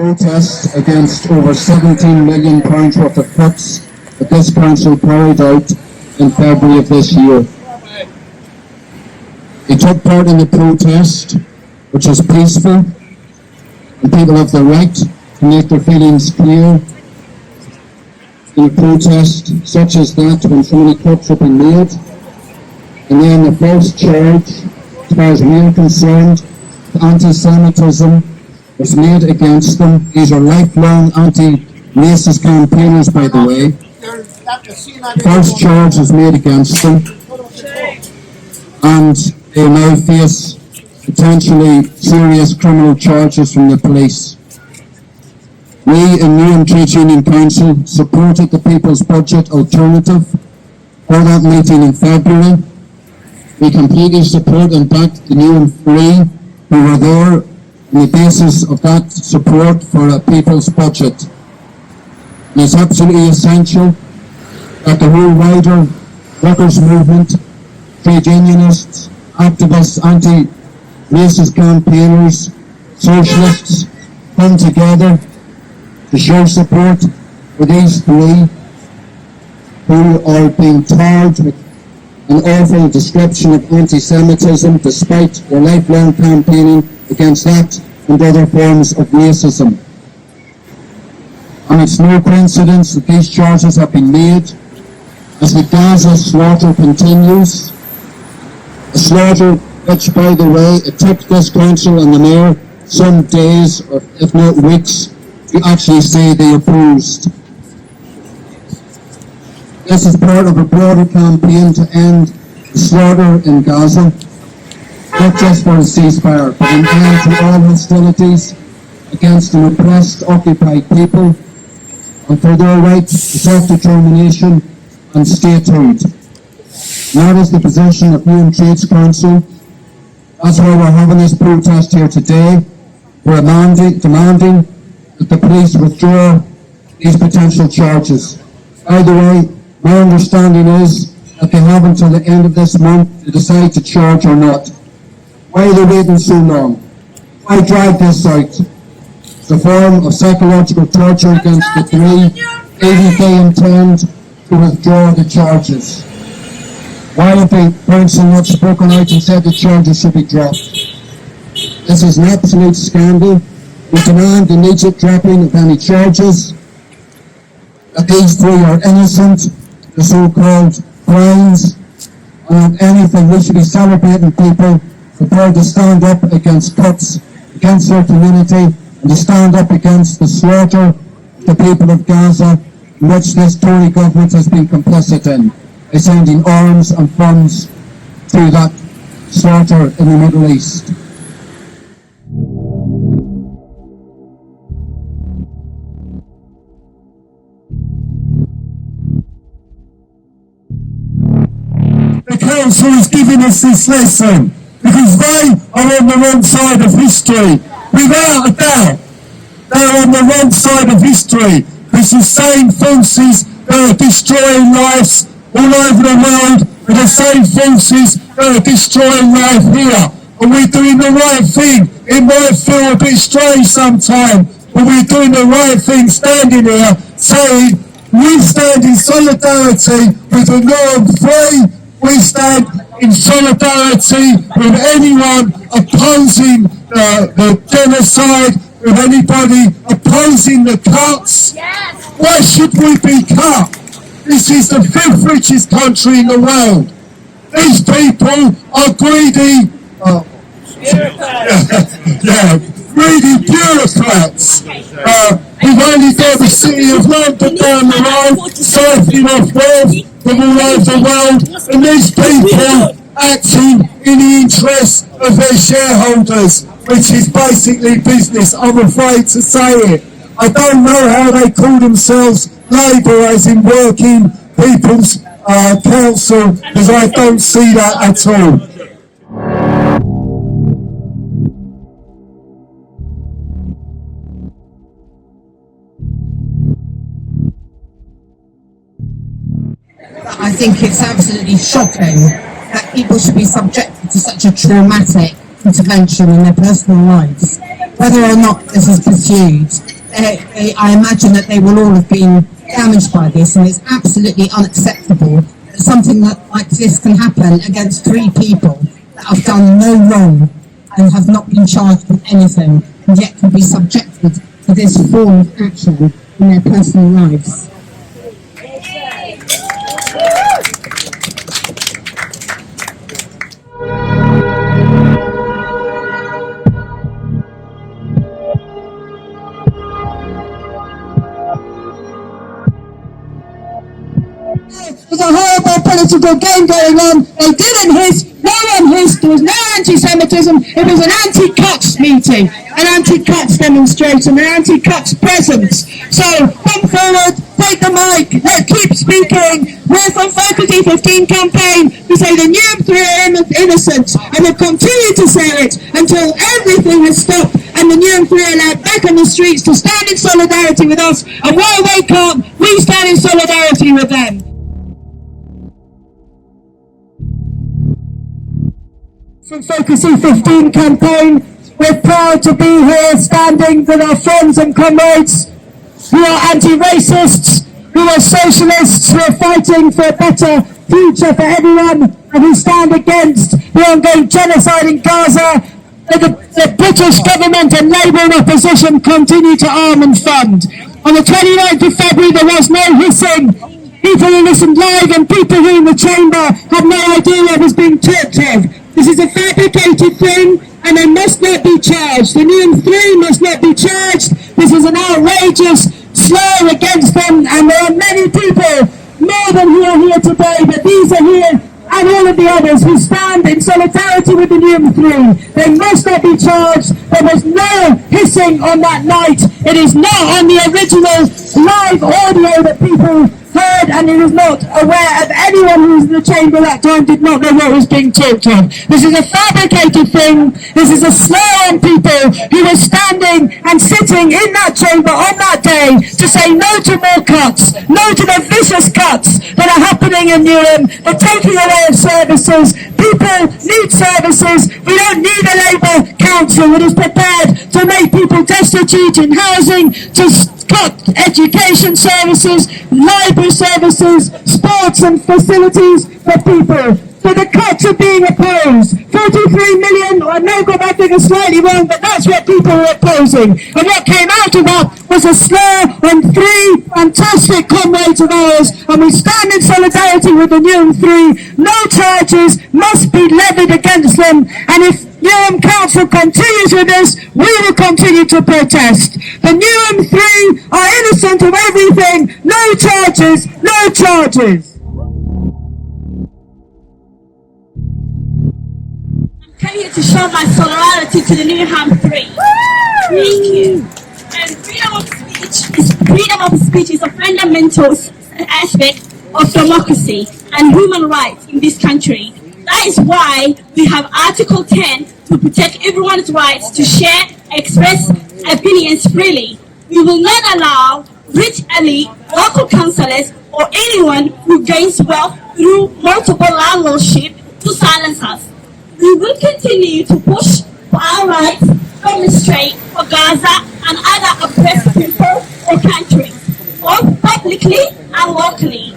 protest against over £17 million worth of cuts that this council carried out in February of this year. He took part in the protest, which was peaceful, and people have the right to make their feelings clear in a protest such as that when so many cuts have been made. And then the first charge, as far as we are concerned, anti-semitism was made against them. These are lifelong anti-racist campaigners, by the way. The first charge was made against them, and they now face potentially serious criminal charges from the police. We in Newham Trades Union Council supported the People's Budget Alternative for that meeting in February. We completely support and back the Newham Three who were there on the basis of that support for a People's Budget. And it's absolutely essential that the whole wider workers' movement, trade unionists, activists, anti-racist campaigners, socialists come together to show support for these three who are being tarred with an awful description of anti-Semitism despite their lifelong campaigning against that and other forms of racism. And it's no coincidence that these charges have been made as the Gaza slaughter continues, a slaughter which, by the way, it took this council and the mayor some days, or if not weeks, to actually say they opposed. This is part of a broader campaign to end the slaughter in Gaza, not just for a ceasefire, but an end to all hostilities against an oppressed, occupied people, and for their right to self-determination and statehood. That is the position of Newham Trades Council. That's why we're having this protest here today. We're demanding that the police withdraw these potential charges. By the way, my understanding is that they have until the end of this month to decide to charge or not. Why are they waiting so long? Why drag this out? It's a form of psychological torture against the three. Maybe they intend to withdraw the charges. Why have the council not spoken out and said the charges should be dropped? This is an absolute scandal. We demand the immediate dropping of any charges, that these three are innocent, the so-called crimes, and if anything, we should be celebrating people prepared to stand up against cuts, against their community, and to stand up against the slaughter of the people of Gaza, in which this Tory government has been complicit in, by sending arms and funds to that slaughter in the Middle East. The council is giving us this lesson because they are on the wrong side of history. Without a doubt, they're on the wrong side of history. It's the same forces that are destroying lives all over the world are the same forces that are destroying life here. And we're doing the right thing. It might feel a bit strange sometimes, but we're doing the right thing standing here saying we stand in solidarity with the Newham Three. We stand in solidarity with anyone opposing the genocide, with anybody opposing the cuts. Yes. Why should we be cut? This is the fifth richest country in the world. These people are greedy, greedy bureaucrats. We've only got the city of London down the road, siphoning off wealth from all over the world, and these people acting in the interests of their shareholders, which is basically business, I'm afraid to say it. I don't know how they call themselves Labour, as in Working People's Council, because I don't see that at all. I think it's absolutely shocking that people should be subjected to such a traumatic intervention in their personal lives. whether or not this is pursued, I imagine that they will all have been damaged by this, and it's absolutely unacceptable that something like this can happen against 3 people that have done no wrong and have not been charged with anything, and yet can be subjected to this form of action in their personal lives. There's a horrible political game going on. They didn't hiss, no one hissed, there was no anti-Semitism, it was an anti-cuts meeting, an anti-cuts demonstration, an anti-cuts presence. So come forward, take the mic, keep speaking. We're from Focus E15 campaign. We say the Newham 3 are innocent, and we'll continue to say it until everything has stopped and the Newham 3 are allowed back on the streets to stand in solidarity with us, and while they can't, we stand in solidarity with them. From Focus E15 campaign, we're proud to be here standing with our friends and comrades who are anti-racists, who are socialists, who are fighting for a better future for everyone, and who stand against the ongoing genocide in Gaza. The British government and Labour opposition continue to arm and fund. On the 29th of February there was no hissing. People who listened live and people who in the chamber had no idea what was being talked of. This is a fabricated thing, and they must not be charged. The Newham 3 must not be charged. This is an outrageous slur against them, and there are many people, more than who are here today, but these are here, and all of the others who stand in solidarity with the Newham 3. They must not be charged. There was no hissing on that night. It is not on the original live audio that people heard, and it is not aware of anyone who was in the chamber that time did not know what was being talked of. This is a fabricated thing. This is a slur on people who were standing and sitting in that chamber on that day to say no to more cuts, no to the vicious cuts that are happening in Newham, the taking away of services. People need services. We don't need a Labour council that is prepared to make people destitute in housing, to cut education services, library services, sports and facilities for people. So the cuts are being opposed. 43 million, I know I think it's slightly wrong, but that's what people were opposing. And what came out of that was a slur on 3 fantastic comrades of ours, and we stand in solidarity with the Newham 3. No charges must be levied against them, and if Newham Council continues with this, we will continue to protest. The Newham 3 are innocent of everything. No charges, no charges. I'm here to show my solidarity to the Newham 3. Thank you. And freedom of speech is a fundamental aspect of democracy and human rights in this country. That is why we have Article 10 to protect everyone's rights to share, express opinions freely. We will not allow rich elite, local councillors, or anyone who gains wealth through multiple landlordship to silence us. We will continue to push for our rights, demonstrate for Gaza and other oppressed people or countries, both publicly and locally.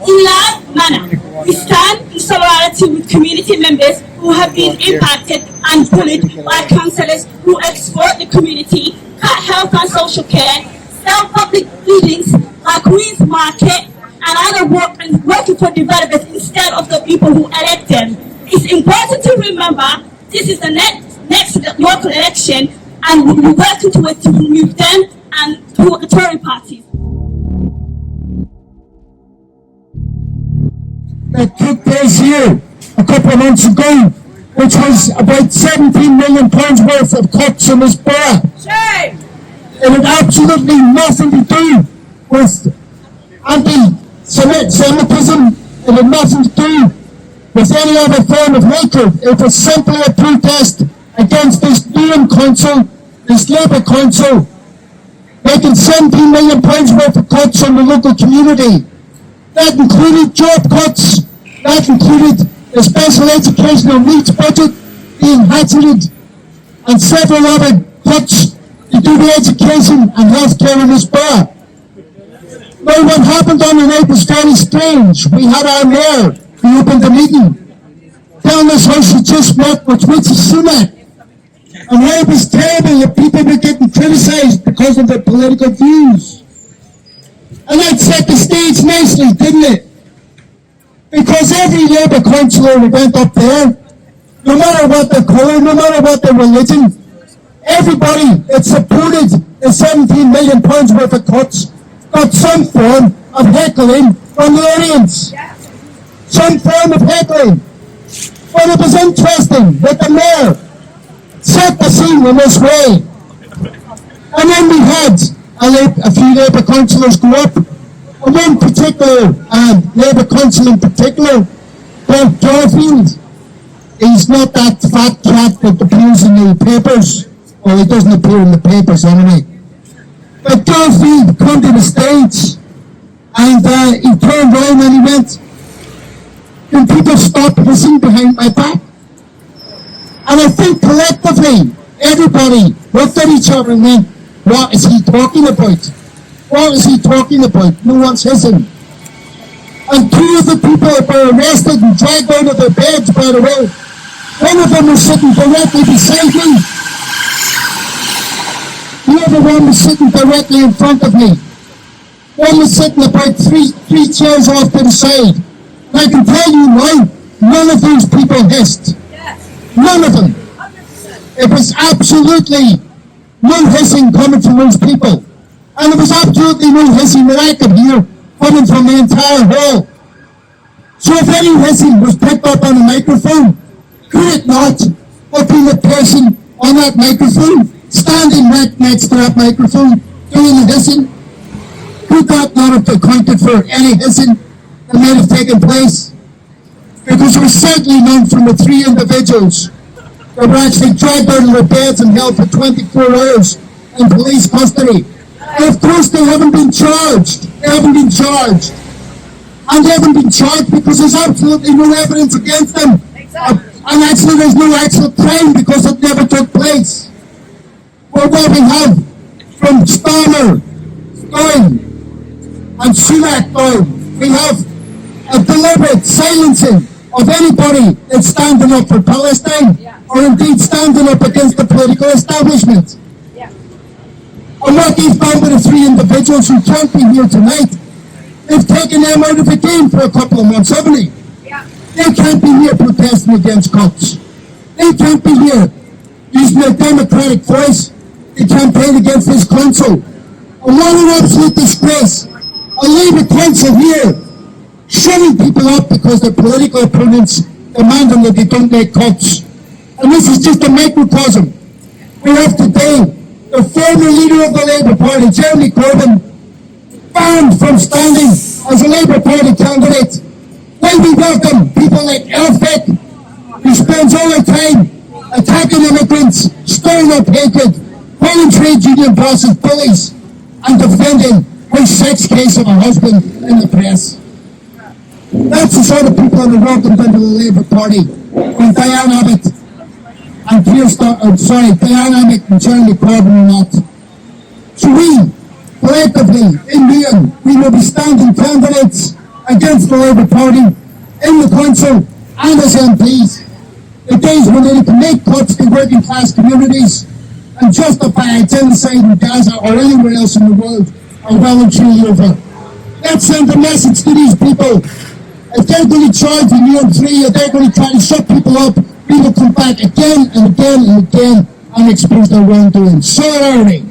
In loud manner, we stand in solidarity with community members who have been impacted and bullied by councillors who exploit the community, cut health and social care, sell public buildings like Queen's Market and other working for developers instead of the people who elect them. It's important to remember this is the next local election, and we'll be working towards to remove them and to Tory parties. That took place here a couple of months ago, which was about £17 million worth of cuts in this borough. Shame! It had absolutely nothing to do with anti-Semitism. It had nothing to do with any other form of hatred. It was simply a protest against this Newham Council, this Labour Council, making £17 million worth of cuts on the local community. That included job cuts, that included the special educational needs budget being hatcheted, and several other cuts to do the education and healthcare in this borough. Now, what happened on the night was very strange. We had our mayor who opened the meeting, telling us how she just met with Richard Sunak, and how it was terrible that people were getting criticised because of their political views. And that set the stage nicely, didn't it? Because every Labour councillor who went up there, no matter what their colour, no matter what their religion, everybody that supported the £17 million worth of cuts got some form of heckling from the audience. Some form of heckling. But it was interesting that the mayor set the scene in this way. And then we had a few Labour councillors go up, and one particular Labour councillor in particular, Bob Garfield. He's not that fat cat that appears in the papers. Well, he doesn't appear in the papers anyway. But Garfield come to the stage, and he turned around and he went, "Can people stop hissing behind my back?" And I think collectively, everybody looked at each other and went, "What is he talking about? What is he talking about? No one's hissing." And two of the people were arrested and dragged out of their beds, by the way. One of them was sitting directly beside me. The other one was sitting directly in front of me. One was sitting about three chairs off to the side. And I can tell you now, none of those people hissed. None of them. It was absolutely no hissing coming from those people. And there was absolutely no hissing that I could hear coming from the entire hall. So if any hissing was picked up on a microphone, could it not have been the person on that microphone, standing right next to that microphone, doing the hissing? Could that not have accounted for any hissing that might have taken place? Because there was certainly none from the three individuals that were actually dragged out of their beds and held for 24 hours in police custody. And of course they haven't been charged. They haven't been charged. And they haven't been charged because there's absolutely no evidence against them. And actually there's no actual crime because it never took place. But what we have from Starmer down and Sunak down, we have a deliberate silencing of anybody that's standing up for Palestine or indeed standing up against the political establishment. And what they've done with the three individuals who can't be here tonight, they've taken them out of the game for a couple of months, haven't they? They can't be here protesting against cuts. They can't be here using their democratic voice to campaign against this council. And what an absolute disgrace. A Labour council here shutting people up because their political opponents demanding that they don't make cuts. And this is just a microcosm. We have today the former leader of the Labour Party, Jeremy Corbyn, banned from standing as a Labour Party candidate. While we welcome people like Elfek, who spends all their time attacking immigrants, stirring up hatred, calling trade union bosses bullies, and defending her sex case of her husband in the press. That's the sort of people that are welcomed into the Labour Party. When Diane Abbott and Diane Abbott and Jeremy Corbyn are not. So we, collectively, in Newham, we will be standing candidates against the Labour Party in the council and as MPs. The days when they can make cuts to working class communities and justify a genocide in Gaza or anywhere else in the world are well and truly over. Let's send a message to these people. If they're going to charge in Newham 3, if they're going to try to shut people up, we will come back again and again and again and expose their wrongdoing. Solidarity!